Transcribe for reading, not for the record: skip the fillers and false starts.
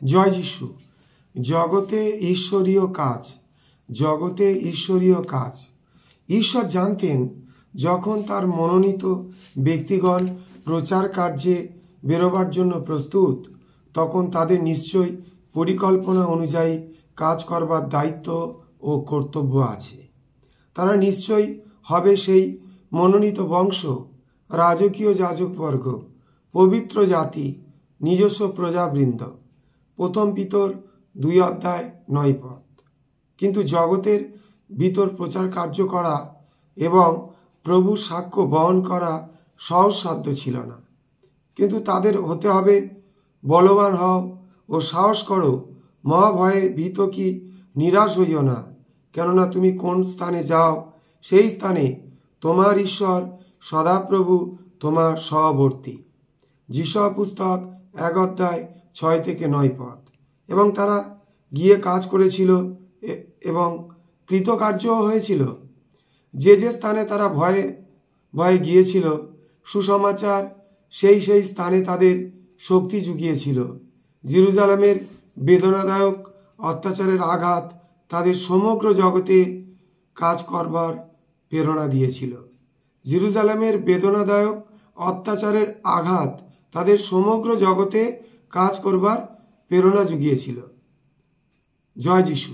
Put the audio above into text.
জয় যিশু। জগতে ঈশ্বরীয় কাজ, জগতে ঈশ্বরীয় কাজ। ঈশ্বর জানতেন যখন তার মনোনীত ব্যক্তিগণ প্রচার কার্যে বেরোবার জন্য প্রস্তুত, তখন তাদের নিশ্চয়ই পরিকল্পনা অনুযায়ী কাজ করবার দায়িত্ব ও কর্তব্য আছে। তারা নিশ্চয়ই হবে সেই মনোনীত বংশ, রাজকীয় যাজকবর্গ, পবিত্র জাতি, নিজস্ব প্রজাবৃন্দ। প্রথম পিতর 2:9। কিন্তু জগতের ভিতর প্রচার কার্য করা এবং প্রভুর সাক্ষ্য বহন করা সহজসাধ্য ছিল না। কিন্তু তাদের হতে হবে, বলবান হও ও সাহস করো, মহাভয়ে ভীত কি নিরাশ হইও না। কেননা তুমি কোন স্থানে যাও, সেই স্থানে তোমার ঈশ্বর সদাপ্রভু তোমার সহবর্তী। যিশয়া পুস্তক 1:6-9। এবং তারা গিয়ে কাজ করেছিল এবং কৃতকার্যও হয়েছিল। যে যে স্থানে তারা ভয়ে ভয়ে গিয়েছিল, সুসমাচার সেই সেই স্থানে তাদের শক্তি জুগিয়েছিল। জেরুজালেমের বেদনাদায়ক অত্যাচারের আঘাত তাদের সমগ্র জগতে কাজ করবার প্রেরণা দিয়েছিল। জেরুজালেমের বেদনাদায়ক অত্যাচারের আঘাত তাদের সমগ্র জগতে কাজ করবার প্রেরণা জুগিয়েছিল। জয় যিশু।